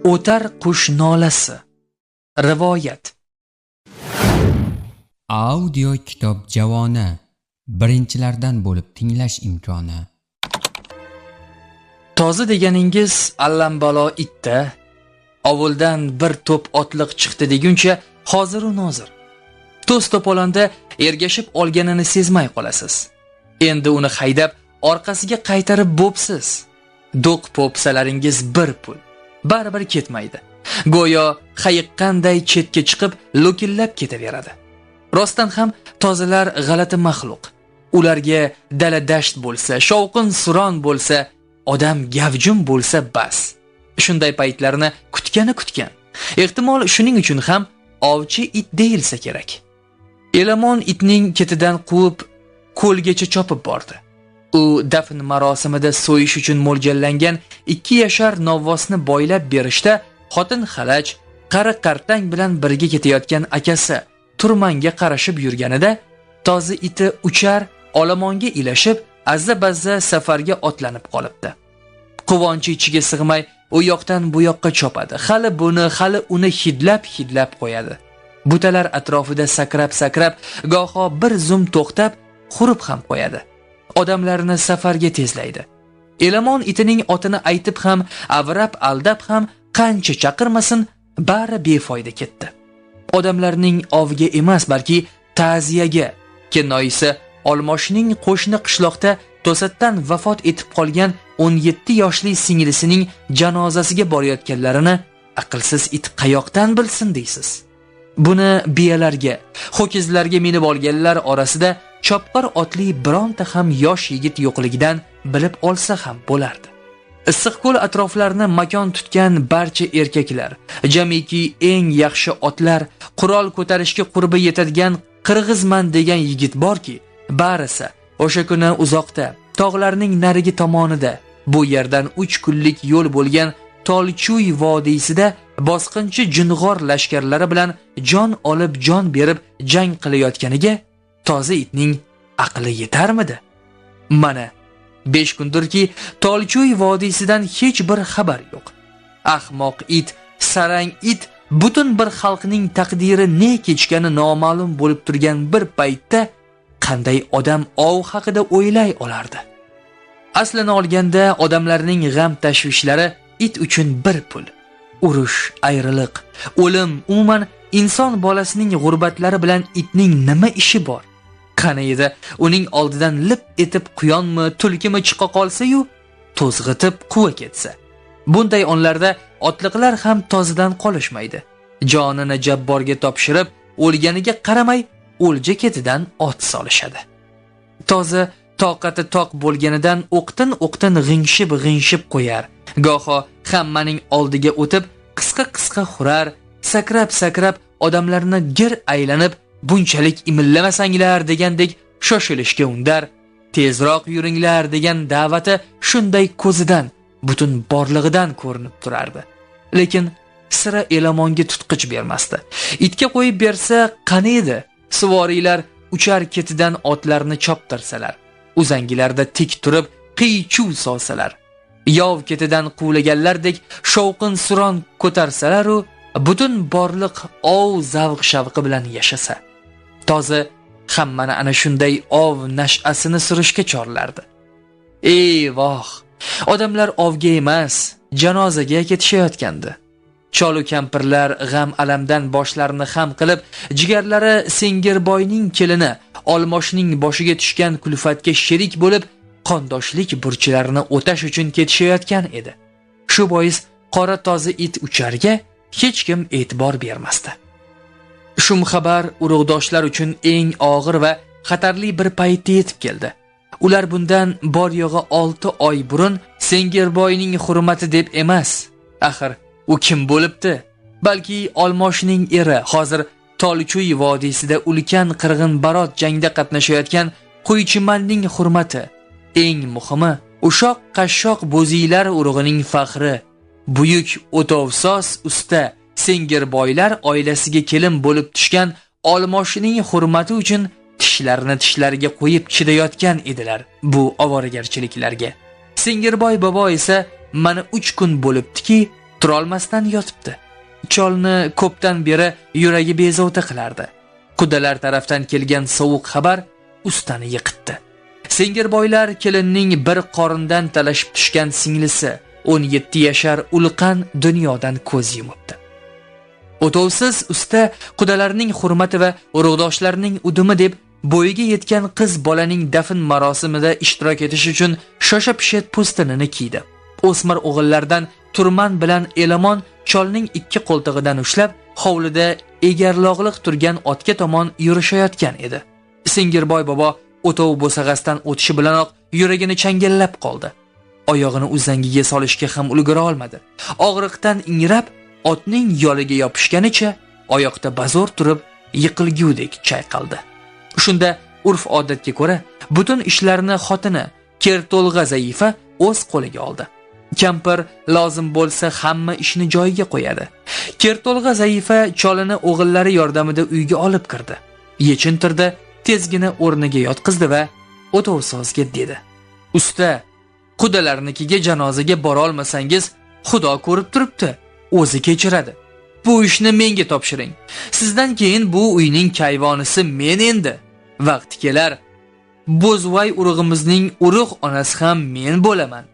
O'tar qush nolasi. Rivoyat. Audio kitob javoni. Birinchilardan bo'lib tinglash imkoni. Tozi deganingiz allambalo itda. Ovuldan bir to'p otliq chiqdi deguncha hozir u nozir. To's to'polonda ergashib olganini sezmay qolasiz. Endi uni haydab orqasiga qaytarib bo'psiz. Do'q po'psalaringiz bir pul. Baribir ketmaydi. Go'yo hayiqqanday chetga chiqib lo'killab ketaveradi. Rostdan ham tozilar g'alati maxluq. Ularga dala dasht bo'lsa, shovqin suron bo'lsa, odam gavjum bo'lsa bas. Shunday paytlarni kutgan. Ehtimol shuning uchun ham ovchi it deyilsa kerak. Elamon itning ketidan quvib ko'lgacha chopib bordi. U dafn marosimida so'yish uchun mo'ljallangan 2 yashar novvosni boylab berishda xotin xalaj qari qartang bilan birga ketayotgan akasi Turmanga qarashib yurganida tozi iti uchar olomonga ilashib azza-bazza safarga otlanib qolibdi. Quvonchi ichiga sig'may u yoqdan bu yoqqa chopadi. Hali buni, hali uni hidlab qo'yadi. Butalar atrofida sakrab, goho bir zum to'xtab, xurib ham qo'yadi. Odamlarni safarga tezlaydi. Elamon itining otini aytib ham, avrab aldab ham qancha chaqirmasin, bari befoyda ketdi. Odamlarning ovga emas, balki ta'ziyaga, kennoyisi Olmoshning qo'shni qishloqda to'satdan vafot etib qolgan 17 yoshli singlisining janozasiga borayotganlarini aqlsiz it qayoqdan bilsin deysiz. Buni biyalarga, ho'kizlarga minib olganlar orasida chopqir otli bironta ham yosh yigit yo'qligidan bilib olsa ham bo'lardi. Issiqko'l atroflarini makon tutgan barcha erkaklar, jamiki eng yaxshi otlar, qurol ko'tarishga qurbi yetadigan qirg'izman degan yigit borki, barisi o'sha kuni uzoqda, tog'larning narigi tomonida, bu yerdan 3 kunlik yo'l bo'lgan Tolchuy vodiysida bosqinchi jing'or lashkarlari bilan jon olib jon berib jang qilayotganiga tozi itning aqli yetarmidi? Mana 5 kundirki Tolchuy vodiysidan hech bir xabar yo'q. Ahmoq it, sarang it butun bir xalqning taqdiri ne kechgani noma'lum bo'lib turgan bir paytda qanday odam ov haqida o'ylay olardi? Aslini olganda odamlarning g'am tashvishlari it uchun bir pul. Urush, ayriliq, o'lim, umuman inson bolasining g'urbatlari bilan itning nima ishi bor? Qani edi uning oldidan lip etib quyonmi, tulkimi chiqa qolsa-yu, to'zg'itib quva ketsa. Bunday onlarda otliqlar ham tozidan qolishmaydi. Jonini jabborga topshirib, o'lganiga qaramay o'lja ketidan ot solishadi. Tozi toqati toq bo'lganidan o'qtin g'ingshib qo'yar. Goho hammaning oldiga o'tib, qisqa xurar, sakrab odamlarni gir aylanib, bunchalik imillamasanglar degandek shoshilishga undar. Tezroq yuringlar degan da'vati shunday ko'zidan, butun borlig'idan ko'rinib turardi. Lekin sira Elamonga tutqich bermasdi. Itga qo'yib bersa qani edi? Suvoriylar uchar ketidan otlarni choptirsalar, uzangilarda tik turib qiy-chuv solsalar, yov ketidan quvlaganlardek shovqin suron ko'tarsalar u butun borliq ov zavq-shavqi bilan yashasa, tozi hammani ana shunday ov nash'asini surishga chorlardi. Ey voh, odamlar ovga emas, janozaga ketishayotgandi. Cholu kampirlar g'am alamdan boshlarini xam qilib, jigarlari Sengirboyning kelini Olmoshning boshiga tushgan kulfatga sherik bo'lib, qondoshlik burchlarini o'tash uchun ketishayotgan edi. Shu bois qora tozi it ucharga hech kim e'tibor bermasdi. Shum xabar urug'doshlar uchun eng og'ir va xatarli bir paytda yetib keldi. Ular bundan bor yo'g'i 6 oy burun Sengirboyning hurmati deb emas, axir u kim bo'libdi? Balki Olmoshning eri, hozir Tolchuy vodiysida ulkan qirg'in barot jangda qatnashayotgan Qo'ychimanning hurmati. Eng muhimi, ushoq qashshoq bo'ziylar urug'ining faxri, buyuk o'tovsos usta Sengirboylar oilasiga kelin bo'lib tushgan Olmoshning hurmati uchun tishlariga qo'yib chidayotgan edilar bu ovoragarchiliklarga. Sengirboy bobo esa mana 3 kun bo'libdiki turolmasdan yotibdi. Cholni ko'pdan beri yuragi bezovta qilardi. Qudalar tarafdan kelgan sovuq xabar ustani yiqitdi. Sengirboylar kelinning bir qorindan talashib tushgan singlisi 17 yashar Ulqan dunyodan ko'z yumibdi. O'tovsiz usta qudalarning hurmati va urug'doshlarining udumi deb bo'yiga yetgan qiz bolaning dafn marosimida ishtirok etish uchun shosha-pisha po'stinini kiydi. O'smir o'g'illardan Turman bilan Elamon cholning ikki qo'ltig'idan ushlab, hovlida egarloqliq turgan otga tomon yurishayotgan edi. Sengirboy bobo o'tov bo'sag'asdan o'tishi bilanoq yuragini changallab qoldi. Oyog'ini uzangiga solishga ham ulgura olmadi. Og'riqdan ingrab, otning yoliga yopishganicha oyoqda bazo'r turib, yiqilgudek chayqaldi. Shunda urf-odatga ko'ra, butun ishlarni xotini Kerto'lg'a Zaifa o'z qo'liga oldi. Kampir lozim bo'lsa hamma ishni joyiga qo'yadi. Kerto'lg'a Zaifa cholini o'g'illari yordamida uyga olib kirdi. Yechintirdi, tezgina o'rniga yotqizdi va o'tovsozga dedi: "Usta, qudalarnikiga janozaga bora olmasangiz, Xudo ko'rib turibdi, o'zi kechiradi. Bu ishni menga topshiring. Sizdan keyin bu uyning kayvonisi men endi. Vaqti kelar, Bo'zvoy urug'imizning urug' onasi ham men bo'laman.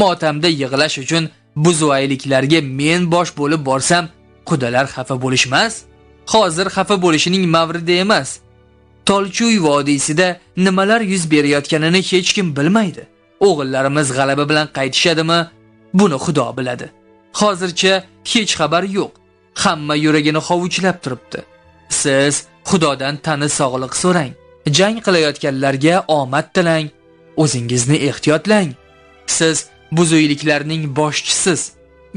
Motamda yig'lash uchun buzvayliklarga men bosh bo'lib borsam, qudalar xafa bo'lishmas. Hozir xafa bo'lishining mavridi emas. Tolchuy vodiysida nimalar yuz berayotganini hech kim bilmaydi. O'g'illarimiz g'alaba bilan qaytishadimi? Buni Xudo biladi. Hozircha hech xabar yo'q. Hamma yuragini hovuchlab turibdi. Siz Xudodan tani sog'liq so'rang. Jang qilayotganlarga omad tilang. O'zingizni ehtiyotlang. Siz buzuyliklarning boshchisiz.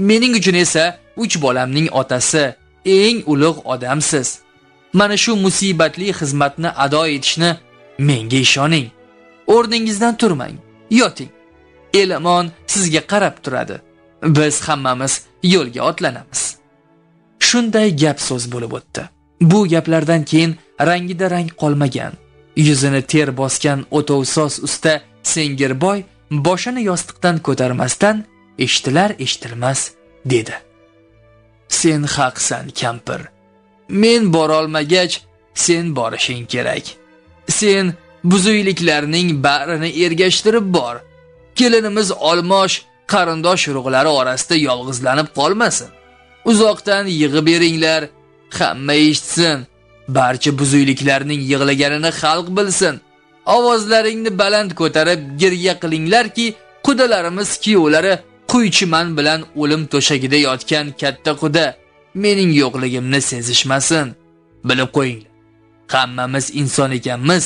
Mening uchun esa 3 bolamning otasi, eng ulug' odamsiz. Mana shu musibatli xizmatni ado etishni menga ishoning. O'rningizdan turmang, yoting. Elamon sizga qarab turadi. Biz hammamiz yo'lga otlanamiz." Shunday gap so'z bo'lib o'tdi. Bu gaplardan keyin rangida rang qolmagan, yuzini ter bosgan o'tovsoz usta Sengirboy boshini yostiqdan ko'tarmasdan eshitilar-eshitilmas dedi: "Sen haqsan, kampir. Men borolmagach, sen borishing kerak. Sen buzuyliklarning barini ergashtirib bor. Kelinimiz Olmosh qarindosh urug'lari orasida yolg'izlanib qolmasin. Uzoqdan yig'ib beringlar, hamma eshitsin. Barcha buzuyliklarning yig'laganini xalq bilsin. Ovozlaringni baland ko'tarib girya qilinglarki, qudalarimiz kuyovlari Quychiman bilan o'lim to'shagida yotgan katta quda mening yo'qligimni sezishmasin. Bilib qo'yinglar. Hammamiz inson ekanmiz.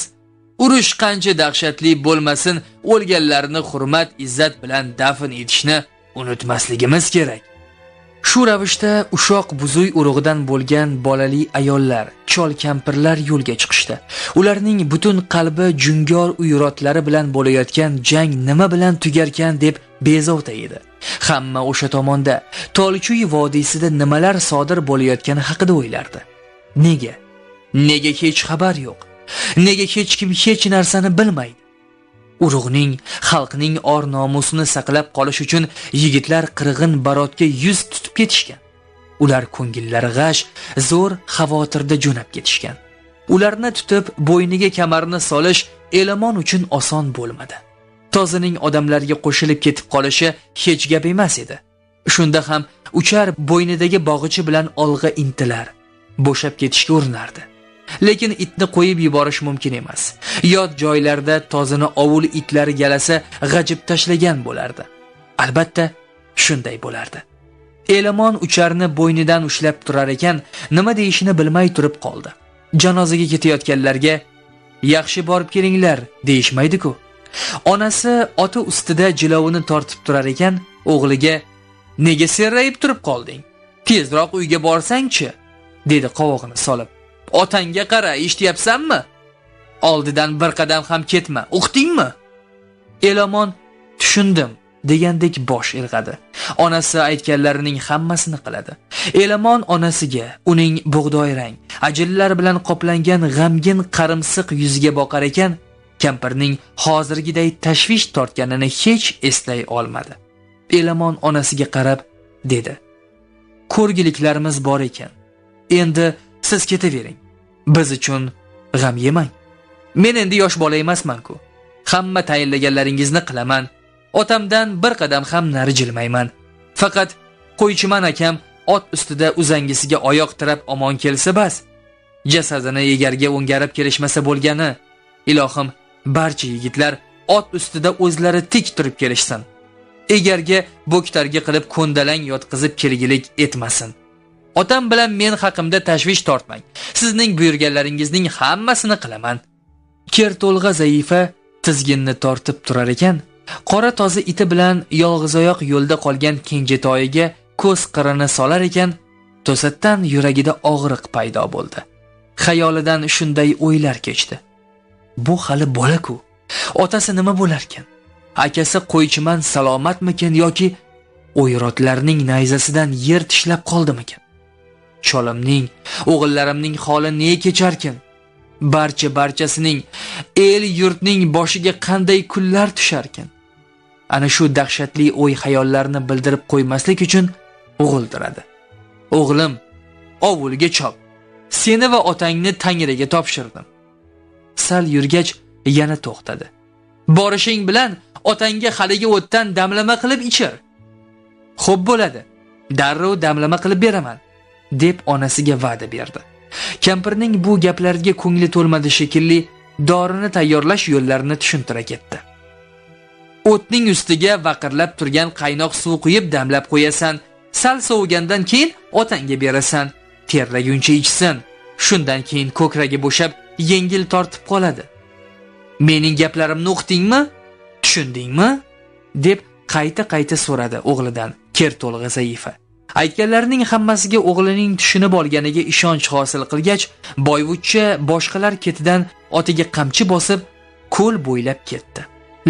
Urush qancha dahshatli bo'lmasin, o'lganlarni hurmat, izzat bilan dafn etishni unutmasligimiz kerak." Shu ravishda ushoq buzuy urug'idan bo'lgan bolali ayollar, chol kampirlar yo'lga chiqishdi. Ularning butun qalbi jungor uyrotlari bilan bo'layotgan jang nima bilan tugarkan deb bezovta edi. Hamma o'sha tomonda, Tolchuy vodiysida nimalar sodir bo'layotgani haqida o'ylardi. Nega? Nega hech xabar yo'q? Nega hech kim hech narsani bilmaydi? Urug'ning, xalqning or-nomusini saqlab qolish uchun yigitlar qirg'in barotga yuz tutib ketishgan. Ular ko'ngillari g'ash, zo'r xavotirda jo'nab ketishgan. Ularni tutib bo'yniga kamarni solish Elamon uchun oson bo'lmadi. Tozining odamlarga qo'shilib ketib qolishi hech gap emas edi. Shunda ham uchar bo'ynidagi bog'ichi bilan olg'a intilar, bo'shab ketishga urinardi. Lekin itni qo'yib yuborish mumkin emas. Yot joylarda tozini ovul itlari galasa g'ajib tashlagan bo'lardi. Albatta, shunday bo'lardi. Elamon ucharni bo'ynidan ushlab turar ekan, nima deyishini bilmay turib qoldi. Janozaga ketayotganlarga "Yaxshi borib kelinglar" deyishmaydi-ku. Onasi oti ustida jilovini tortib turar ekan, o'g'liga "Nega serrayib turib qolding? Tezroq uyga borsang-chi?" dedi qovog'ini solib. "Otangga qara, eshityapsanmi? Oldidan bir qadam ham ketma, uqdingmi?" Elamon "Tushundim" degandek bosh irg'adi. Onasi aytganlarining hammasini qiladi. Elamon onasiga uning bug'doy rang, ajillar bilan qoplangan g'amgin qarimsiq yuziga boqar ekan, kampirning hozirgiday tashvish tortganini hech eslay olmadi. Elamon onasiga qarab dedi: ko'rgiliklarimiz bor ekan. Endi siz ketavering. Biz uchun g'am yemang. Men endi yosh bola emasman-ku. Hamma tayinlaganlaringizni qilaman. Otamdan bir qadam ham nari jilmayman. Faqat Qo'ychiman akam ot ustida uzangisiga oyoq tirab omon kelsa bas. Jasadini egarga o'ngarib kelishmasa bo'lgani. Ilohim, barcha yigitlar ot ustida o'zlari tik turib kelishsin. Egarga bo'ktarga qilib ko'ndalang yotqizib kelgilik etmasin. Otam bilan men haqimda tashvish tortmang. Sizning buyurganlaringizning hammasini qilaman. Kerto'lg'a zaifa tizginni tortib turar ekan, qora tozi iti bilan yolg'izoyoq yo'lda qolgan kenjatoyiga ko'z qirini solar ekan, to'satdan yuragida og'riq paydo bo'ldi. Xayolidan shunday o'ylar kechdi. Bu hali bola-ku. Otasi nima bo'larkan? Akasi Qo'ychiman salomatmikin yoki o'yrotlarning nayzasidan yer tishlab qoldimikan? Cholimning, o'g'illarimning holi ne kecharkin? Barchasining, el yurtning boshiga qanday kunlar tusharkan? Ana shu dahshatli o'y xayollarni bildirib qo'ymaslik uchun o'g'ildiradi. O'g'lim, ovulga chop. Seni va otangni Tangriga topshirdim. Sal yurgach yana to'xtadi. Borishing bilan otangga haligi o'tdan damlama qilib ichir. Xo'p bo'ladi. Darrov damlama qilib beraman, deb onasiga va'da berdi. Kampirning bu gaplariga ko'ngli to'lmadi shekilli, dorini tayyorlash yo'llarini tushuntira ketdi. O'tning ustiga vaqirlab turgan qaynoq suv quyib damlab qo'yasan. Sal sovigandan keyin otangga berasan. Terlaguncha ichsin. Shundan keyin ko'kragi bo'shab, yengil tortib qoladi. Mening gaplarimni uqdingmi? Tushundingmi? Deb qayta so'radi o'g'lidan Kerto'lg'a zaifa. Aytganlarining hammasiga o'g'lining tushunib olganiga ishonch hosil qilgach, boyvuchcha boshqalar ketidan otiga qamchi bosib, ko'l bo'ylab ketdi.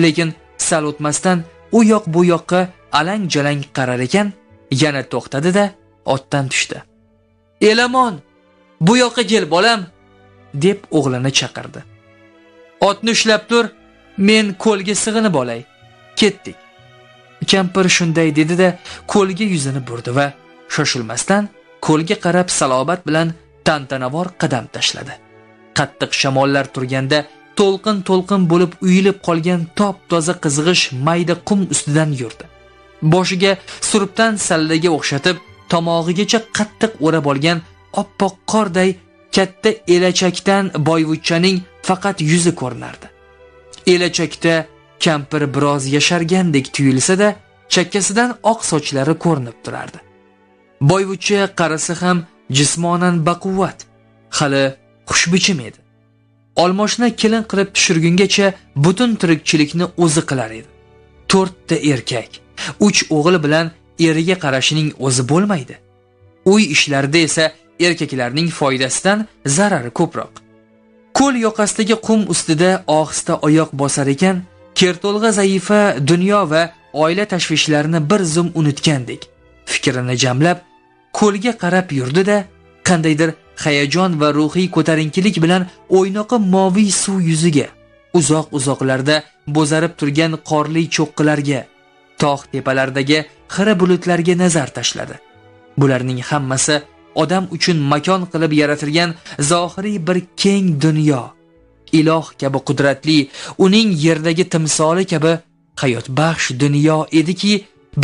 Lekin sal o'tmasdan u yoq bu yoqqa alang-jalang qarar ekan, yana to'xtadi-da, otdan tushdi. "Elamon, bu yoqqa kel bolam", deb o'g'lini chaqirdi. "Otni ushlab tur, men ko'lga sig'inib olay. Ketdik." Kampir shunday dedi-da, ko'lga yuzini burdi va shoshilmasdan ko'lga qarab salobat bilan tantanavor qadam tashladi. Qattiq shamollar turganda to'lqin bo'lib uyilib qolgan top-toza qizg'ish mayda qum ustidan yurdi. Boshiga surubdan sallaga o'xshatib, tomog'igacha qattiq o'rab olgan oppoq qorday katta elachakdan boyvuchchaning faqat yuzi ko'rinardi. Elachakda kampir biroz yashargandek tuyulsa-da, chakkasidan oq sochlari ko'rinib turardi. Boyvuchcha qarasa ham jismonan baquvvat, hali xushbichim edi. Olmoshni kelin qilib tushirgungacha butun tirikchilikni o'zi qilar edi. 4 ta erkak, 3 o'g'il bilan eriga qarashining o'zi bo'lmaydi. Uy ishlarida esa erkaklarning foydasidan zarari ko'proq. Ko'l yoqasidagi qum ustida ohista oyoq bosar ekan, Kerto'lg'a zaifa dunyo va oila tashvishlarini bir zum unutgandek fikrini jamlab ko'lga qarab yurdi-da, qandaydir hayajon va ruhiy ko'tarinkilik bilan o'ynoqi moviy suv yuziga, uzoq-uzoqlarda bo'zarib turgan qorli cho'qqilarga, tog' tepalardagi xira bulutlarga nazar tashladi. Bularning hammasi odam uchun makon qilib yaratilgan zohiriy bir keng dunyo. Iloh kabi qudratli, uning yerdagi timsoli kabi hayotbaxsh dunyo ediki,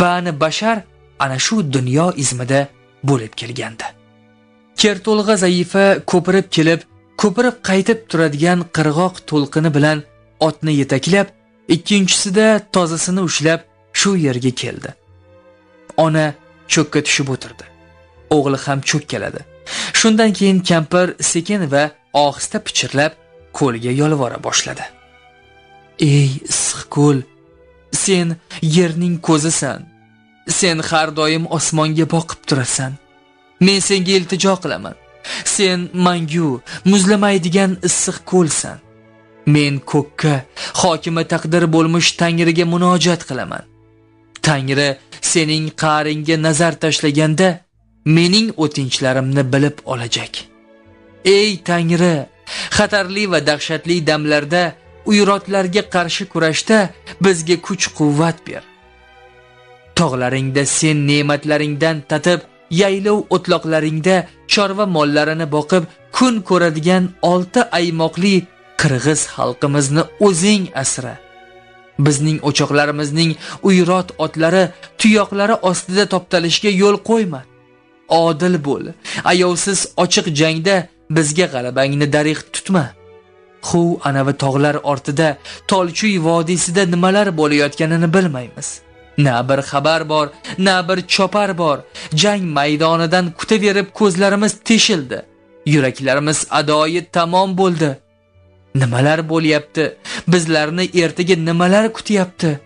bani bashar ana shu dunyo izmida bo'lib kelgandi. Kerto'lg'a zaifa ko'pirib kelib, ko'pirib qaytib turadigan qirg'oq to'lqini bilan otni yetaklab, ikkinchisida tozasini ushlab shu yerga keldi. Ona cho'kka tushib o'tirdi. O'g'li ham cho'kkaladi. Shundan keyin kampir sekin va ohista pichirlab ko'lga yolvora boshladi. "Ey issiq ko'l, sen yerning ko'zisan. Sen har doim osmonga boqib turasan. Men senga iltijo qilaman. Sen mangu, muzlamaydigan issiq ko'lsan. Men ko'kka, hokimi taqdir bo'lmuş Tangriga munojat qilaman. Tangri sening qa'ringga nazar tashlaganda mening o'tinchlarimni bilib olajak. Ey Tangri, xatarli va dahshatli damlarda uyrotlarga qarshi kurashda bizga kuch-quvvat ber. Tog'laringda sen ne'matlaringdan tatib yaylov o'tloqlaringda chorva mollarini boqib kun ko'radigan 6 aymoqli qirg'iz xalqimizni o'zing asra. Bizning o'choqlarimizning uyrot otlari tuyoqlari ostida toptalishga yo'l qo'yma. Odil bo'l. Ayovsiz ochiq jangda bizga g'alabangni dariq tutma. Xuv anavi tog'lar ortida Tolchuy vodiysida nimalar bo'layotganini bilmaymiz. Na bir xabar bor, na bir chopar bor. Jang maydonidan kutaverib ko'zlarimiz teshildi. Yuraklarimiz adoyi tamom bo'ldi. Nimalar bo'lyapti? Bizlarni ertaga nimalar kutyapti?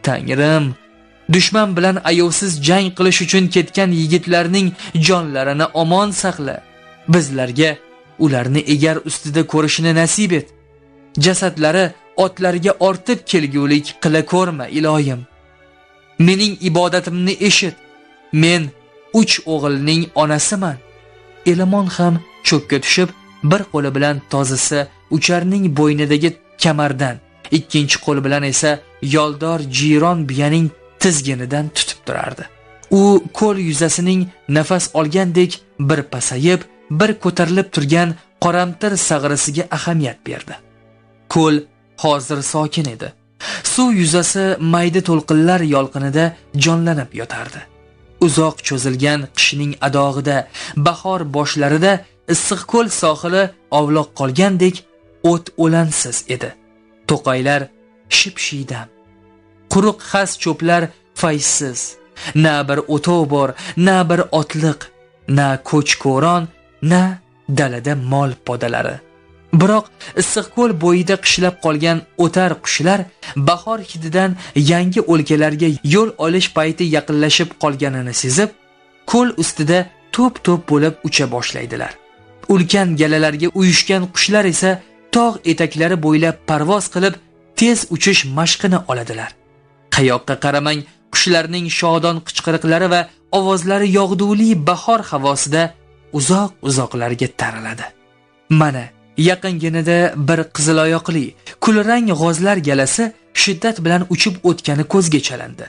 Tangrim, dushman bilan ayovsiz jang qilish uchun ketgan yigitlarning jonlarini omon saqla. Bizlarga ularni egar ustida ko'rishni nasib et. Jasadlari otlariga ortib kelgulik qila ko'rma, iloyim. Mening ibodatimni eshit. Men 3 o'g'ilning onasiman. Elamon ham cho'kka tushib, bir qo'li bilan tozisi ucharning bo'ynidagi kamardan, ikkinchi qo'li bilan esa yoldor jiyron biyaning tizginidan tutib turardi. U ko'l yuzasining nafas olgandek bir pasayib, bir ko'tarilib turgan qoramtir sag'risiga ahamiyat berdi. Ko'l hozir sokin edi. Suv yuzasi mayda to'lqinlar yolqinida jonlanib yotardi. Uzoq cho'zilgan qishning adog'ida, bahor boshlarida Issiqko'l sohili ovloq qolgandek o't o'lansiz edi. To'qaylar ship-shiydam. Quruq xas cho'plar fayzsiz. Na bir o'tov bor, na bir otliq, na ko'ch-ko'ron, na dalada mol podalari. Biroq Issiqko'l bo'yida qishlab qolgan o'tar qushlar bahor hididan yangi o'lkalarga yo'l olish payti yaqinlashib qolganini sezib, ko'l ustida to'p-to'p bo'lib ucha boshlaydilar. Ulkan galalarga uyushgan qushlar esa tog' etaklari bo'ylab parvoz qilib tez uchish mashqini oladilar. Qayoqqa qaramang, qushlarning shodon qichqiriqlari va ovozlari yog'duli bahor havosida uzoq-uzoqlarga taraladi. Mana yaqinginada bir qiziloyoqli, kulrang g'ozlar galasi shiddat bilan uchib o'tgani ko'zga chalandi.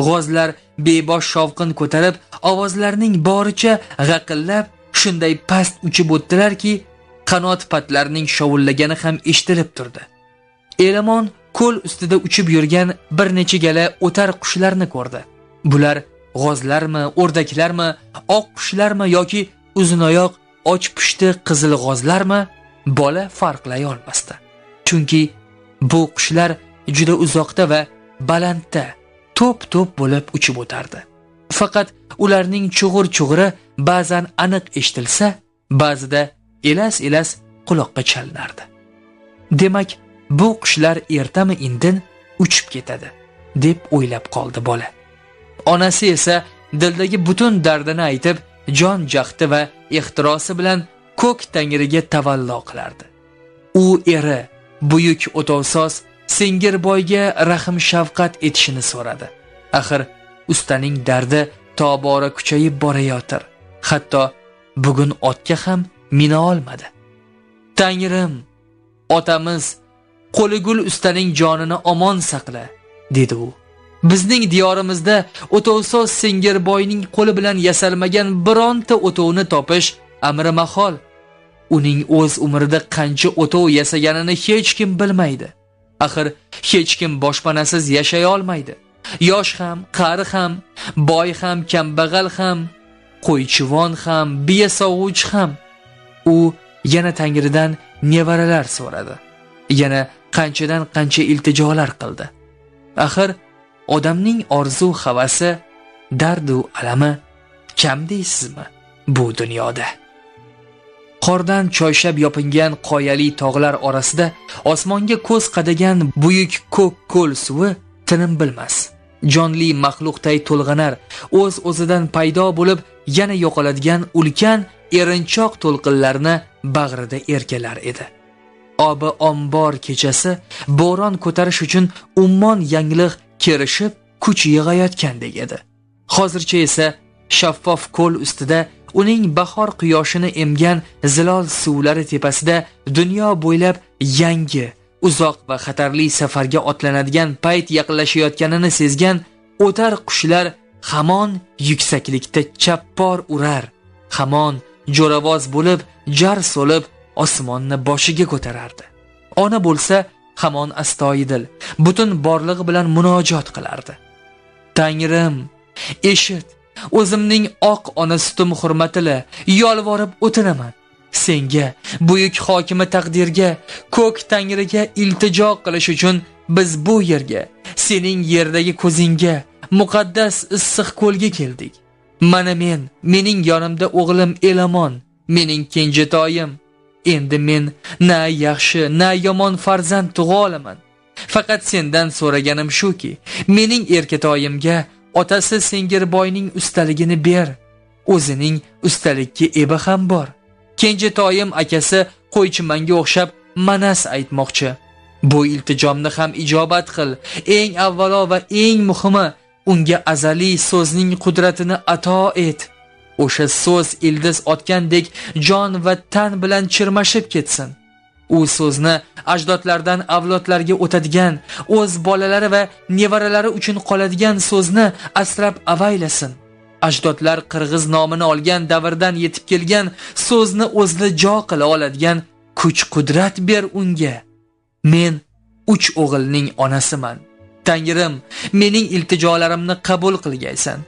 G'ozlar bebosh shovqin ko'tarib, ovozlarning boricha g'aqillab, shunday past uchib o'tdilarki, qanot patlarining shovullagani ham eshitilib turdi. Elamon ko'l ustida uchib yurgan bir necha gala o'tar qushlarni ko'rdi. Bular g'ozlarmi, o'rdaklarmi, oq qushlarmi yoki uzunoyoq, och pushti qizil g'ozlarmi? Bola farqlay olmasdi. Chunki bu qushlar juda uzoqda va balandda to'p-to'p bo'lib uchib o'tardi. Faqat ularning chug'ur-chug'uri ba'zan aniq eshitilsa, ba'zida elas-elas quloqqa chalinardi. Demak, bu qushlar ertami-indin uchib ketadi, deb o'ylab qoldi bola. Onasi esa dildagi butun dardini aytib, jon jahdi va ehtirosi bilan ko'k tangriga tavallo qilardi. U eri, buyuk o'tovsoz Sengirboyga rahm shafqat etishini so'radi. Axir ustaning dardi tobora kuchayib borayotir. Hatto bugun otga ham mina olmadi. Tangrim, otamiz Qo'ligul ustaning jonini omon saqla, dedi u. Bizning diyorimizda o'tovsoz Sengirboyning qo'li bilan yasalmagan bironta o'tovni topish amri mahol. Uning o'z umrida qancha o'tov yasaganini hech kim bilmaydi. Axir hech kim boshpanasiz yashay olmaydi. Yosh ham, qari ham, boy ham, kambag'al ham, qo'ychivon ham, biya sovg'uvchi ham. U yana Tangridan nevaralar so'radi. Yana qanchadan qancha iltijolar qildi. Axir odamning orzu havasi, dardu alami kam deysizmi bu dunyoda? Qordan choyshab yopingan qoyali tog'lar orasida osmonga ko'z qadagan buyuk ko'k ko'l suvi tinim bilmas. Jonli maxluqday to'lg'anar, o'z-o'zidan paydo bo'lib yana yo'qoladigan ulkan erinchoq to'lqinlarni bag'rida erkalar edi. Obi ombor kechasi bo'ron ko'tarish uchun ummon yangliq kerishib kuch yig'ayotgandek edi. Hozircha esa shaffof ko'l ustida uning bahor quyoshini emgan zilol suvlari tepasida dunyo bo'ylab yangi, uzoq va xatarli safarga otlanadigan payt yaqinlashayotganini sezgan o'tar qushlar hamon yuksaklikda chappor urar, hamon jo'ravoz bo'lib jar so'lib osmonni boshiga ko'tarardi. Ona bo'lsa hamon astoydil butun borlig'i bilan munojot qilardi. Tangrim, eshit, o'zimning oq ona sutim hurmatila yolvorib o'tinaman. Senga, buyuk hokimi taqdirga, ko'k tangriga iltijo qilish uchun biz bu yerga, sening yerdagi ko'zingga, muqaddas issiq ko'lga keldik. Mana mening yonimda o'g'lim Elamon, mening kenjatoyim. Endi men na yaxshi, na yomon farzand tug'a olaman. Faqat sendan so'raganim shuki, mening erkatoyimga otasi Sengirboyning ustaligini ber. O'zining ustalikka eba ham bor. Kenjatoyim akasi Qo'ychimanga o'xshab manas aytmoqchi. Bu iltijomni ham ijobat qil. Eng avvalo va eng muhimi, unga azaliy so'zning qudratini ato et. O'sha so'z ildiz otgandek jon va tan bilan chirmashib ketsin. U so'zni ajdodlardan avlodlarga o'tadigan, o'z bolalari va nevaralari uchun qoladigan so'zni asrab avaylasin. Ajdodlar qirg'iz nomini olgan davrdan yetib kelgan so'zni o'zida jo qila oladigan kuch-qudrat ber unga. Men 3 o'g'ilning onasiman. Tangrim, mening iltijolarimni qabul qilgaysan.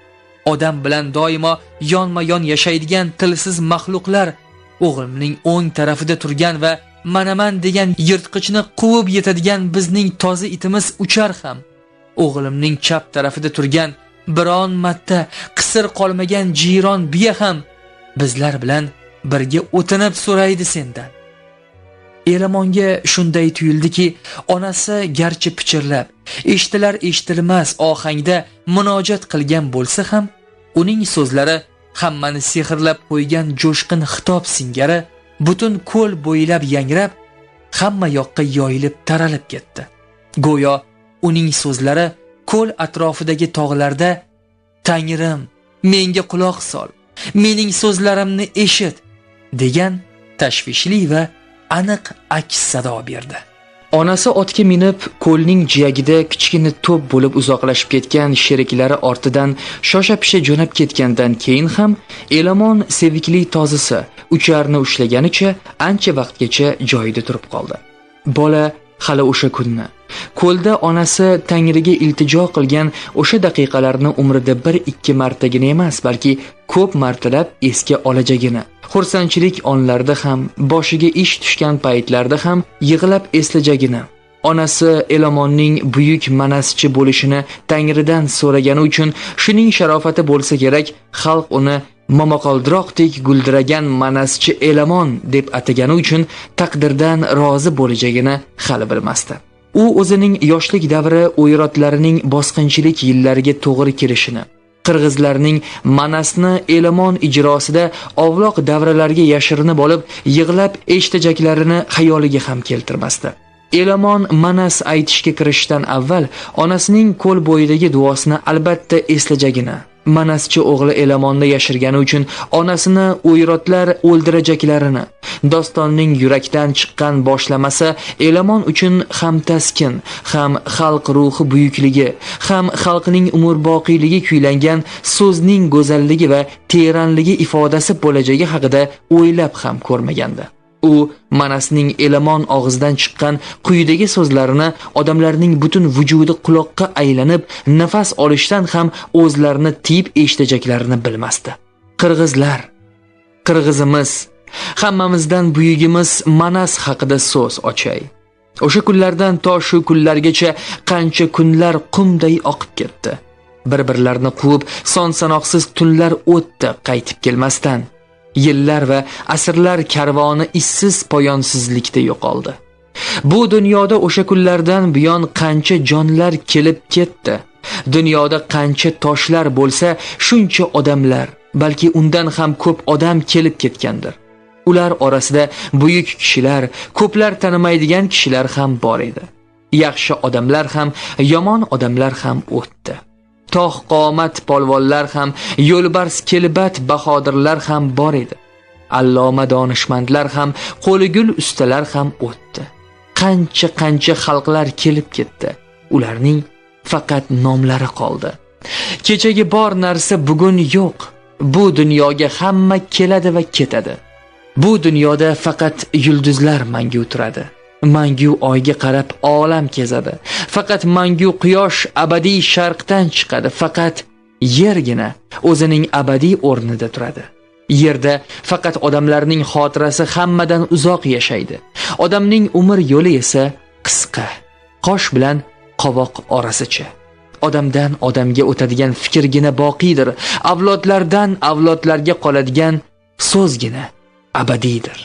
Odam bilan doimo yonma-yon yashaydigan tilsiz maxluqlar o'g'limning o'ng tarafida turgan va manaman degan yirtqichni quvib yetadigan bizning toza itimiz uchar ham. O'g'limning chap tarafida turgan biron marta qisir qolmagan jiron biya ham bizlar bilan birga o'tinib so'raydi sendan. Elamonga shunday tuyuldiki, onasi garchi pichirlab, eshitilar-eshitilmas ohangda munojat qilgan bo'lsa ham, uning so'zlari hammani sehrlab qo'ygan jo'shqin xitob singari butun ko'l bo'ylab yangrab, hamma yoqqa yoyilib taralib ketdi. Go'yo uning so'zlari ko'l atrofidagi tog'larda "Tangrim, menga quloq sol, mening so'zlarimni eshit" degan tashvishli va aniq aks sado berdi. Onasi otga minib, ko'lning jiyagida kichkina to'p bo'lib uzoqlashib ketgan sheriklari ortidan shosha-pisha jo'nab ketgandan keyin ham Elamon sevikli tozisi ucharni ushlaganicha ancha vaqtgacha joyida turib qoldi. Bola hali o'sha kunni, ko'lda onasi Tangriga iltijo qilgan o'sha daqiqalarni umrida 1-2 martagina emas, balki ko'p martalab esga olajagini. Xursandchilik onlarda ham, boshiga ish tushgan paytlarda ham yig'lab eslajagini. Onasi Elamonning buyuk manaschi bo'lishini Tangridan so'ragani uchun shuning sharofati bo'lsa kerak, xalq uni momaqoldiroqdek guldiragan manaschi Elamon deb atagani uchun taqdirdan rozi bo'lajagini hali bilmasdi. U o'zining yoshlik davri o'yrotlarining bosqinchilik yillariga to'g'ri kelishini, qirg'izlarning manasni Elamon ijrosida ovloq davralarga yashirinib olib yig'lab eshitajaklarini xayoliga ham keltirmasdi. Elamon manas aytishga kirishdan avval onasining ko'l bo'yidagi duosini albatta eslajagini, manaschi o'g'li Elamonni yashirgani uchun onasini o'yrotlar o'ldirajaklarini, dostonning yurakdan chiqqan boshlamasi Elamon uchun ham taskin, ham xalq ruhi buyukligi, ham xalqning umrboqiyligi kuylangan so'zning go'zalligi va teranligi ifodasi bo'lajagi haqida o'ylab ham ko'rmagandi. U manasning Elamon og'zidan chiqqan quyidagi so'zlarini odamlarning butun vujudi quloqqa aylanib, nafas olishdan ham o'zlarini tiyib eshitajaklarini bilmasdi. Qirg'izlar, qirg'izimiz, hammamizdan buyugimiz Manas haqida so'z ochay. O'sha kunlardan to shu kunlargacha qancha kunlar qumday oqib ketdi. Bir-birlarini quvib son-sanoqsiz tunlar o'tdi qaytib kelmasdan. Yillar va asrlar karvoni issiz poyonsizlikda yo'qoldi. Bu dunyoda o'sha kunlardan buyon qancha jonlar kelib ketdi. Dunyoda qancha toshlar bo'lsa, shuncha odamlar, balki undan ham ko'p odam kelib ketgandir. Ular orasida buyuk kishilar, ko'plar tanimaydigan kishilar ham bor edi. Yaxshi odamlar ham, yomon odamlar ham o'tdi. Tog' qomat polvonlar ham, yo'lbars kelbat bahodirlar ham bor edi. Alloma donishmandlar ham, qo'li gul ustalar ham o'tdi. Qancha xalqlar kelib ketdi. Ularning faqat nomlari qoldi. Kechagi bor narsa bugun yo'q. Bu dunyoga hamma keladi va ketadi. Bu dunyoda faqat yulduzlar mangu turadi. Mangu oyga qarab olam kezadi. Faqat mangu quyosh abadiy sharqdan chiqadi. Faqat yergina o'zining abadiy o'rnida turadi. Yerda faqat odamlarning xotirasi hammadan uzoq yashaydi. Odamning umr yo'li esa qisqa, qosh bilan qovoq orasicha. Odamdan odamga o'tadigan fikrgina boqiydir. Avlodlardan avlodlarga qoladigan so'zgina abadiydir.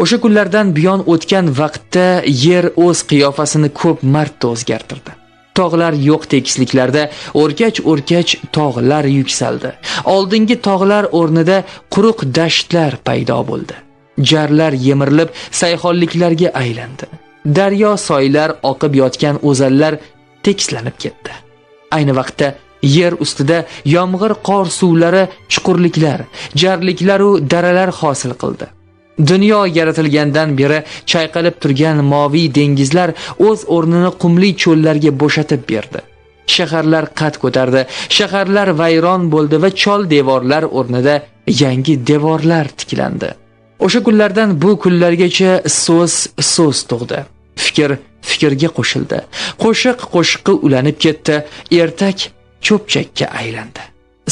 O'sha kunlardan buyon o'tgan vaqtda yer o'z qiyofasini ko'p marta o'zgartirdi. Tog'lar yo'q tekisliklarda o'rkach tog'lar yuksaldi. Oldingi tog'lar o'rnida quruq dashtlar paydo bo'ldi. Jarlar yemirilib sayxonliklarga aylandi. Daryo soylar oqib yotgan o'zallar tekislanib ketdi. Ayni vaqtda yer ustida yomg'ir qor suvlari chuqurliklar, jarliklar va daralar hosil qildi. Dunyo yaratilgandan beri chayqalib turgan moviy dengizlar o'z o'rnini qumli cho'llarga bo'shatib berdi. Shaharlar qad ko'tardi, shaharlar vayron bo'ldi va chol devorlar o'rnida yangi devorlar tiklandi. O'sha kunlardan bu kunlargacha so'z tug'di. Fikrga qo'shildi. Qo'shiq qo'shiqqa ulanib ketdi. Ertak cho'pchakka aylandi.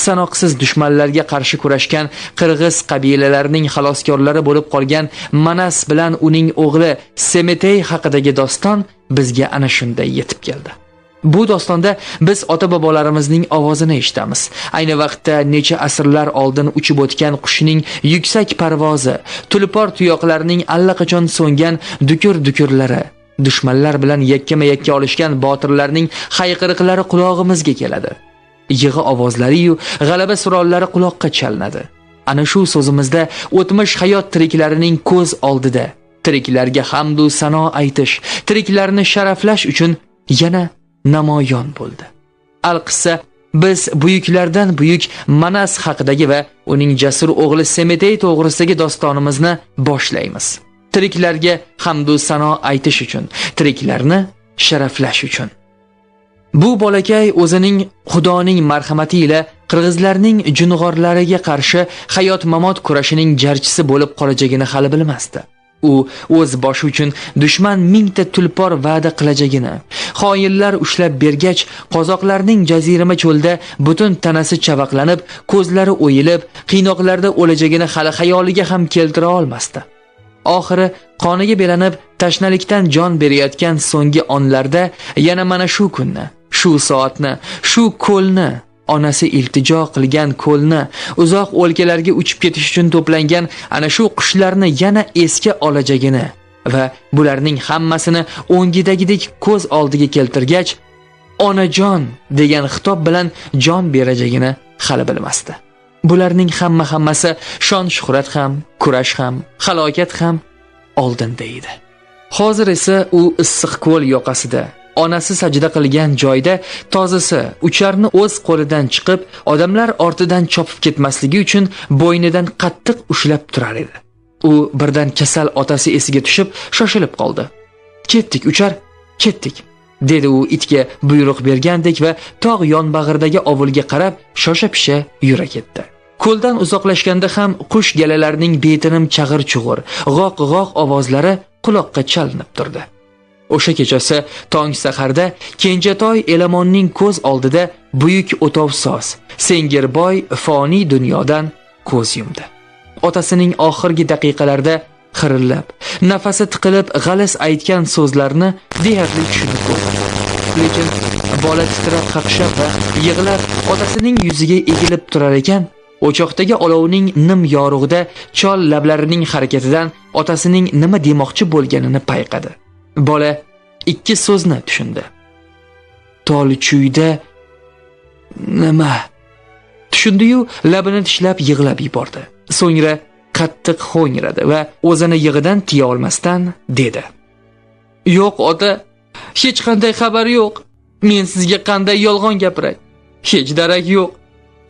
Sanoqsiz dushmanlarga qarshi kurashgan qirg'iz qabilalarining xaloskorlari bo'lib qolgan Manas bilan uning o'g'li Semetey haqidagi doston bizga ana shunday yetib keldi. Bu dostonda biz ota-bobolarimizning ovozini eshitamiz. Ayni vaqtda necha asrlar oldin uchib o'tgan qushning yuksak parvozi, tulpor tuyoqlarining allaqachon so'ngan dukur-dukurlari, dushmanlar bilan yakkama-yakka olishgan botirlarning hayqiriqlari qulog'imizga keladi. Yig'i ovozlari-yu g'alaba surollari quloqqa chalinadi. Ana shu so'zimizda o'tmish hayot tiriklarining ko'z oldida, tiriklarga hamd va sano aytish, tiriklarni sharaflash uchun yana namoyon bo'ldi. Al-qissa biz buyuklardan buyuk Manas haqidagi va uning jasur o'g'li Semetey to'g'risidagi dostonimizni boshlaymiz. Tiriklarga hamd va sano aytish uchun, tiriklarni sharaflash uchun. Bu bolakay o'zining Xudoning marhamati ila qirg'izlarning jung'orlariga qarshi hayot-mamot kurashining jarchisi bo'lib qolajagini hali bilmasdi. U o'z boshi uchun dushman mingta tulpor va'da qilajagini, xoinlar ushlab bergach, qozoqlarning jazirama cho'lda butun tanasi chavaqlanib, ko'zlari o'yilib, qiynoqlarda o'lajagini hali xayoliga ham keltira olmasdi. Oxiri qoniga belanib, tashnalikdan jon berayotgan so'nggi onlarda yana mana shu kunni, shu soatni, shu ko'lni, onasi iltijo qilgan ko'lni, uzoq o'lkalarga uchib ketish uchun to'plangan ana shu qushlarni yana esga olajagini va bularning hammasini o'ngidagidek ko'z oldiga keltirgach, onajon degan xitob bilan jon berajagini hali bilmasdi. Bularning hammasi shon-shuhrat ham, kurash ham, halokat ham oldinda edi. Hozir esa u issiq ko'l yoqasida, onasi sajda qilgan joyda tozisi ucharni o'z qo'lidan chiqib, odamlar ortidan chopib ketmasligi uchun bo'ynidan qattiq ushlab turar edi. U birdan kasal otasi esiga tushib, shoshilib qoldi. "Ketdik, uchar, ketdik", dedi u itga buyruq bergandek va tog' yonbag'irdagi ovulga qarab shosha-pisha yura ketdi. Ko'ldan uzoqlashganda ham qush galalarining betinim chag'ir-chug'ur, g'oq-g'oq ovozlari quloqqa chalinib turdi. O'sha kechasi tong saharda Kenjatoy Elamonning ko'z oldida buyuk o'tovsoz, Sengirboy foniy dunyodan ko'z yumdi. Otasining oxirgi daqiqalarda xirillab, nafasi tiqilib g'alas aytgan so'zlarni deyarli tushunib bo'ldi. Lekin bola titrab, qaqshab va yig'lab otasining yuziga egilib turar ekan, o'choqdagi olovning nim yorug'ida chol lablarining harakatidan otasining nima demoqchi bo'lganini payqadi. Bola ikki so'zni tushundi. Tolchuyda nima? Tushundi-yu, labini tishlab yig'lab yubordi. So'ngra qattiq ho'ngradi va o'zini yig'idan tiya olmasdan dedi: "Yo'q ota, hech qanday xabar yo'q. Men sizga qanday yolg'on gapiray? Hech darak yo'q.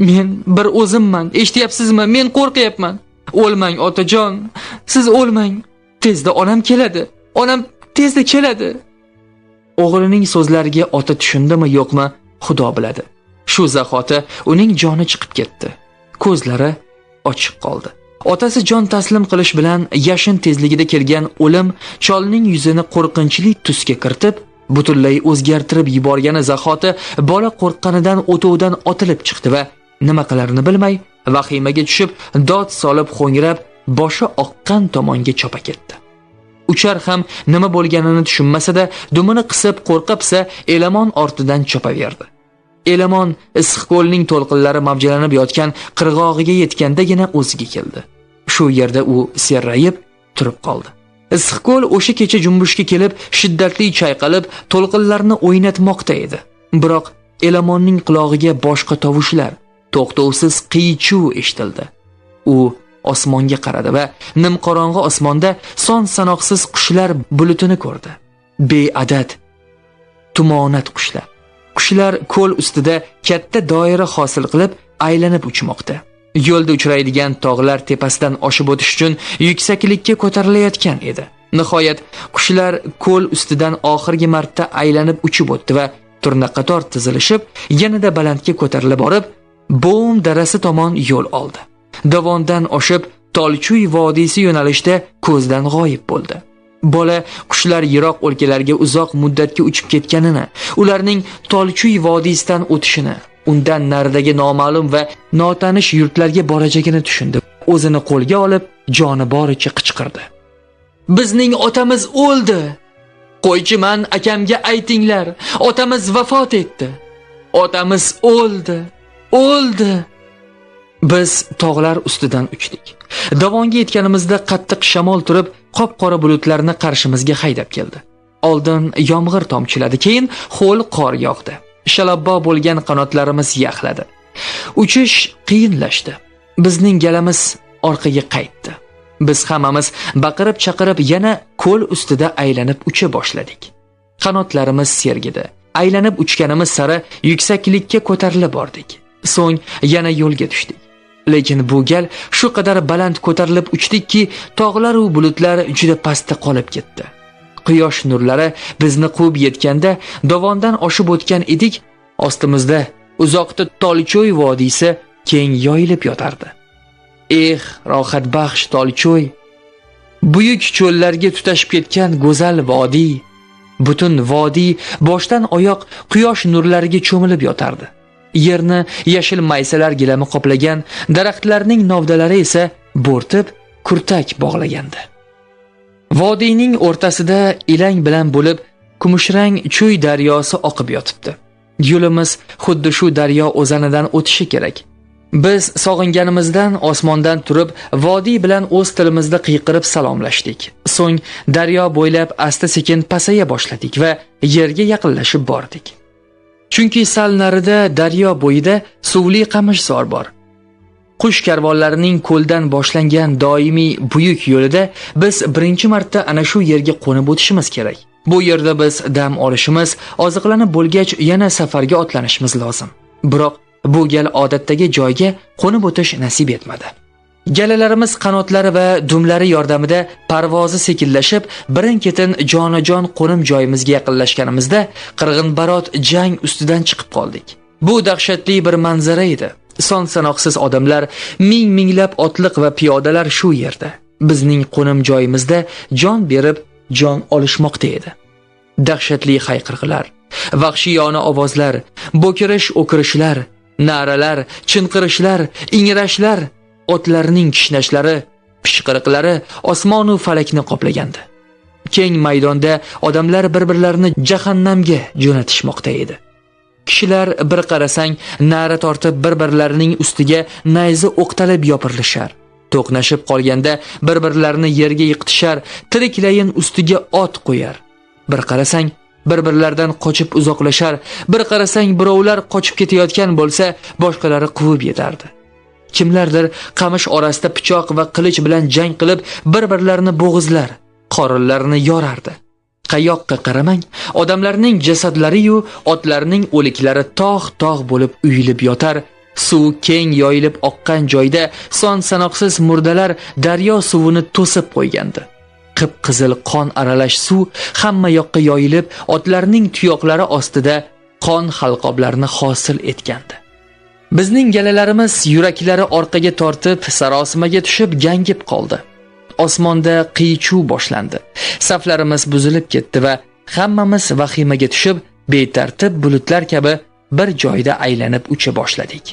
Men bir o'zimman, eshityapsizmi? Men qo'rqyapman. O'lmang otajon, siz o'lmang. Tezda onam keladi. Onam tezda keladi." O'g'lining so'zlariga ota tushundimi yo'qmi, Xudo biladi. Shu zahoti uning joni chiqib ketdi. Ko'zlari ochiq qoldi. Otasi jon taslim qilish bilan yashin tezligida kelgan o'lim cholning yuzini qo'rqinchli tusga kiritib, butunlay o'zgartirib yuborgani zahoti bola qo'rqqanidan o'tovdan otilib chiqdi va nima qilarini bilmay, vahimaga tushib, dod solib xo'ngrab, boshi oqqan tomonga chopa ketdi. Uchar ham nima bo'lganini tushunmasa-da, dumini qisib qo'rqibsa, Elamon ortidan chopaverdi. Elamon Issiqko'lning to'lqinlari mavjlanib yotgan qirg'og'iga yetgandagina o'ziga keldi. Shu yerda u serrayib turib qoldi. Issiqko'l o'sha kecha jumbushga kelib, shiddatli chayqalib, to'lqinlarni o'ynatmoqda edi. Biroq Elamonning qulog'iga boshqa tovushlar, to'xtovsiz qiy-chuv eshitildi. U osmonga qaradi va nimqorong'i osmonda son sanoqsiz qushlar bulutini ko'rdi. Beadad tumonat qushlar. Qushlar ko'l ustida katta doira hosil qilib aylanib uchmoqda. Yo'lda uchraydigan tog'lar tepasidan oshib o'tish uchun yuksaklikka ko'tarilayotgan edi. Nihoyat qushlar ko'l ustidan oxirgi marta aylanib uchib o'tdi va turnaqator tizilishib, yanada balandga ko'tarilib borib, Bo'm darasi tomon yo'l oldi. Dovondan oshib, Tolchuy vodiysi yo'nalishda ko'zdan g'oyib bo'ldi. Bola qushlar yiroq o'lkalarga uzoq muddatga uchib ketganini, ularning Tolchuy vodiysidan o'tishini, undan naridagi noma'lum va notanish yurtlarga borajagini tushundi. O'zini qo'lga olib, joni boricha qichqirdi. Bizning otamiz o'ldi. Qo'ychiman akamga aytinglar, otamiz vafot etdi. Otamiz o'ldi. O'ldi. Biz tog'lar ustidan uchdik. Dovonga yetganimizda qattiq shamol turib, qop-qora bulutlarni qarshimizga haydab keldi. Oldin yomg'ir tomchiladi, keyin ho'l qor yog'di. Shalabbo bo'lgan qanotlarimiz yaxladi. Uchish qiyinlashdi. Bizning galamiz orqaga qaytdi. Biz hammamiz baqirib-chaqirib yana ko'l ustida aylanib ucha boshladik. Qanotlarimiz sergidi. Aylanib uchganimiz sari yuksaklikka ko'tarilib bordik. So'ng yana yo'lga tushdik. Lekin bu gal shu qadar baland ko'tarilib uchdikki, tog'lar va bulutlar juda pastda qolib ketdi. Quyosh nurlari bizni quvib yetganda, dovondan oshib o'tgan edik, ostimizda uzoqda Tolchoy vodiysi keng yoyilib yotardi. Rohatbaxsh Tolchoy, buyuk cho'llarga tutashib ketgan go'zal vodiy, butun vodiy boshdan oyoq quyosh nurlariga cho'milib yotardi. Yerni yashil maysalar gilami qoplagan, daraxtlarning novdalari esa bo'rtib, kurtak bog'lagandi. Vodiyning o'rtasida ilang bilan bo'lib kumushrang Chuy daryosi oqib yotibdi. Yo'limiz xuddi shu daryo o'zanidan o'tishi kerak. Biz sog'inganimizdan osmondan turib, vodiy bilan o'z tilimizda qiyqirib salomlashdik. So'ng daryo bo'ylab asta-sekin pasaya boshladik va yerga yaqinlashib bordik. Chunki sal narida daryo bo'yida suvli qamishzor bor. Qush karvonlarining ko'ldan boshlangan doimiy buyuk yo'lida biz birinchi marta ana shu yerga qo'nib o'tishimiz kerak. Bu yerda biz dam olishimiz, oziqlanib bo'lgach yana safarga otlanishimiz lozim. Biroq bu gal odatdagi joyga qo'nib o'tish nasib etmadi. Galalarimiz qanotlari va dumlari yordamida parvozi sekinlashib, birin-ketin jonajon qo'nim joyimizga yaqinlashganimizda qirg'inbarot jang ustidan chiqib qoldik. Bu dahshatli bir manzara edi. Son sanoqsiz odamlar, ming-minglab otliq va piyodalar shu yerda, bizning qo'nim joyimizda jon berib, jon olishmoqda edi. Dahshatli hayqiriqlar, vahshiyona ovozlar, bo'kirish-o'kirishlar, na'ralar, chinqirishlar, ingrashlar, otlarning kishnashlari, pishqiriqlari osmon va falakni qoplagandi. Keng maydonda odamlar bir-birlarini jahannamga jo'natishmoqda edi. Kishilar bir qarasang na'ra tortib bir-birlarining ustiga nayza o'qtalib yopirilishar. To'qnashib qolganda bir-birlarini yerga yiqitishar, tiriklayin ustiga ot qo'yar. Bir qarasang bir-birlaridan qochib uzoqlashar, bir qarasang birovlar qochib ketayotgan bo'lsa, boshqalari quvib yetardi. Kimlardir qamish orasida pichoq va qilich bilan jang qilib, bir-birlarini bo'g'izlar, qorinlarini yorardi. Qayoqqa qaramang, odamlarning jasadlari-yu otlarning o'liklari tog'-tog' bo'lib uyilib yotar. Suv keng yoyilib oqqan joyda son sanoqsiz murdalar daryo suvini to'sib qo'ygandi. Qip-qizil qon aralash suv hamma yoqqa yoyilib, otlarning tuyoqlari ostida qon halqoblarini hosil etgandi. Bizning galalarimiz yuraklari orqaga tortib, sarosimaga tushib gangib qoldi. Osmonda qiy-chuv boshlandi. Saflarimiz buzilib ketdi va hammamiz vahimaga tushib, betartib bulutlar kabi bir joyda aylanib ucha boshladik.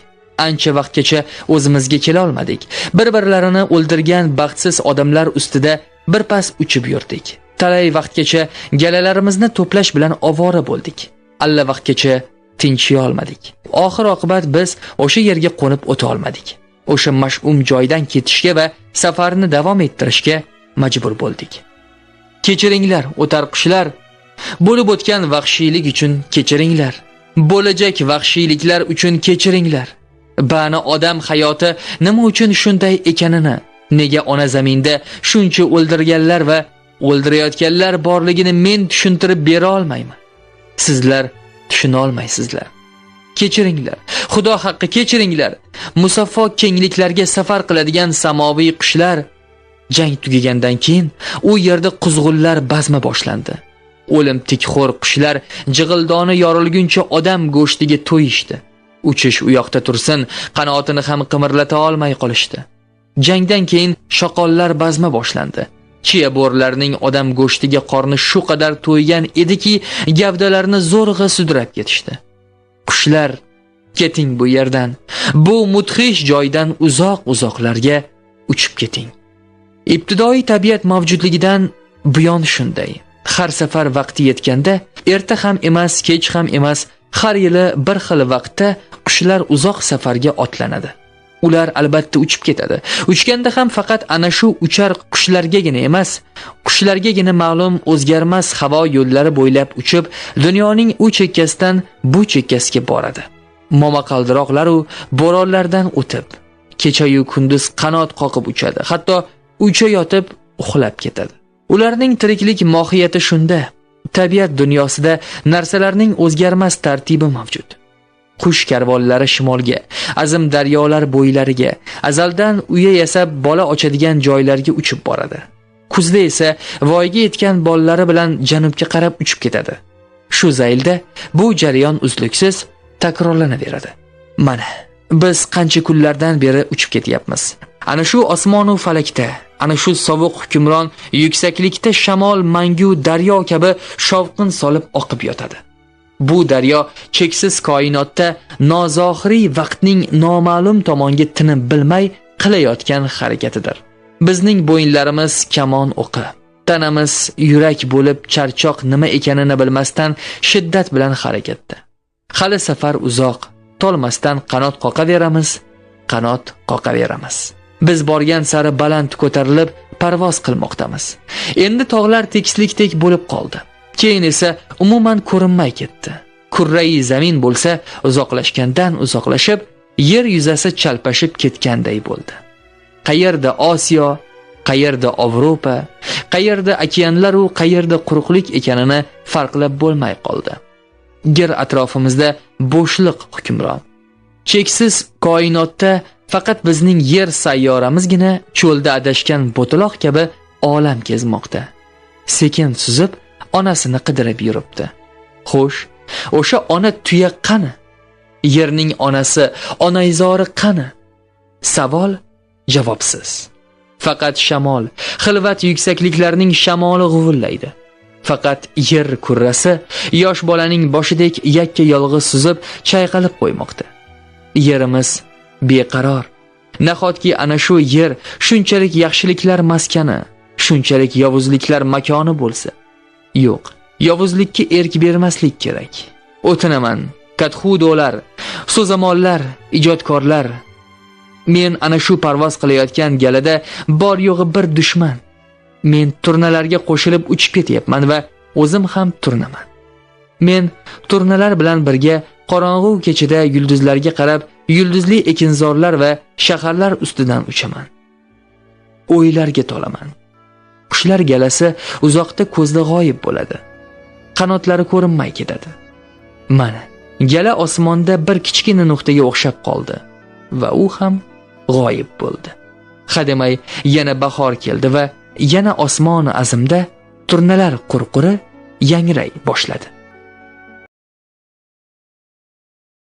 Ancha vaqtgacha o'zimizga kela olmadik. Bir-birlarini o'ldirgan baxtsiz odamlar ustida birpas uchib yurdik. Talay vaqtgacha galalarimizni to'plash bilan ovora bo'ldik. Alla vaqtgacha tinchiy olmadik. Oxir oqibat biz o'sha yerga qo'nib o'ta olmadik. O'sha mash'um joydan ketishga va safarni davom ettirishga majbur bo'ldik. Kechiringlar, o'tar qushlar. Bo'lib o'tgan vahshiylik uchun kechiringlar. Bo'lajak vahshiyliklar uchun kechiringlar. Bani odam hayoti nima uchun shunday ekanini, nega ona zaminda shuncha o'ldirganlar va o'ldirayotganlar borligini men tushuntirib bera olmayman. Sizlar tushuna olmaysizlar. Kechiringlar. Xudo haqqi kechiringlar. Musaffo kengliklarga safar qiladigan samoviy qushlar. Jang tugagandan keyin u yerda quzg'unlar bazma boshlandi. O'lim tikxo'r qushlar jig'ildoni yorilguncha odam go'shtiga to'yishdi. Uchish u yoqda tursin, qanotini ham qimirlata olmay qolishdi. Jangdan keyin shoqollar bazma boshlandi. Chiya bo'rlarning odam go'shtiga qorni shu qadar to'ygan ediki, gavdalarini zo'rg'a sudrab ketishdi. Qushlar, keting bu yerdan. Bu mudhish joydan uzoq-uzoqlarga uchib keting. Ibtidoiy tabiat mavjudligidan buyon shunday. Har safar vaqti yetganda, erta ham emas, kech ham emas, har yili bir xil vaqtda qushlar uzoq safarga otlanadi. Ular albatta uchib ketadi. Uchganda ham faqat ana shu uchar qushlargagina emas, qushlargagina ma'lum o'zgarmas havo yo'llari bo'ylab uchib, dunyoning u chekkasidan bu chekkasiga boradi. Momaqaldiroqlar u bo'ronlardan o'tib, kecha-yu kunduz qanot qoqib uchadi. Hatto ucha yotib uxlab ketadi. Ularning tiriklik mohiyati shunda. Tabiat dunyosida narsalarning o'zgarmas tartibi mavjud. Qush karvonlari shimolga, azim daryolar bo'ylariga, azaldan uya yasab bola ochadigan joylarga uchib boradi. Kuzda esa voyaga yetgan bolalari bilan janubga qarab uchib ketadi. Shu zaylda bu jarayon uzluksiz takrorlanaveradi. Mana, biz qancha kunlardan beri uchib ketyapmiz. Ana shu osmon va falakda, ana shu sovuq hukmron yuksaklikda shamol mangu daryo kabi shovqin solib oqib yotadi. Bu daryo cheksiz koinotda nozohiriy vaqtning noma'lum tomonga tinib bilmay qilayotgan harakatidir. Bizning bo'yinlarimiz kamon o'qi, tanamiz yurak bo'lib charchoq nima ekanini bilmasdan shiddat bilan harakatda. Hali safar uzoq, tolmasdan qanot qoqaveramiz, qanot qoqaveramiz. Biz borgan sari baland ko'tarilib parvoz qilmoqdamiz. Endi tog'lar tekislikdek bo'lib qoldi. Keyin esa umuman ko'rinmay ketdi. Kurrai zamin bo'lsa uzoqlashgandan uzoqlashib, yer yuzasi chalpashib ketganday bo'ldi. Qayerda Osiyo, qayerda Yevropa, qayerda okeanlar u qayerda quruqlik ekanini farqlab bo'lmay qoldi. Yer atrofimizda bo'shliq hukmron. Cheksiz koinotda faqat bizning yer sayyoramizgina cho'lda adashgan bo'taloq kabi olam kezmoqda. Sekin suzib onasini qidirib yuribdi. Xo'sh, o'sha ona tuya qani? Yerning onasi, onaizori qani? Savol javobsiz. Faqat shamol, xilvat yuksakliklarning shamoli g'uvillaydi. Faqat yer kurrasi yosh bolaning boshidek yakka yolg'iz suzib chayqalib qo'ymoqda. Yerimiz beqaror. Nahotki ana shu yer shunchalik yaxshiliklar maskani, shunchalik yovuzliklar makoni bo'lsa. Yo'q, yovuzlikka erk bermaslik kerak. O'tinaman, kadhudolar, so'zamonlar, ijodkorlar. Men ana shu parvoz qilayotgan galada bor yo'g'i bir dushman. Men turnalarga qo'shilib uchib ketyapman va o'zim ham turnaman. Men turnalar bilan birga qorong'u kechada yulduzlarga qarab, yulduzli ekinzorlar va shaharlar ustidan uchaman. O'ylarga tolaman. Qushlar galasi uzoqda ko'zda g'oyib bo'ladi. Qanotlari ko'rinmay ketadi. Mana, gala osmonda bir kichkina nuqtaga o'xshab qoldi va u ham g'oyib bo'ldi. Hademay yana bahor keldi va yana osmon azimda turnalar qurquri yangray boshladi.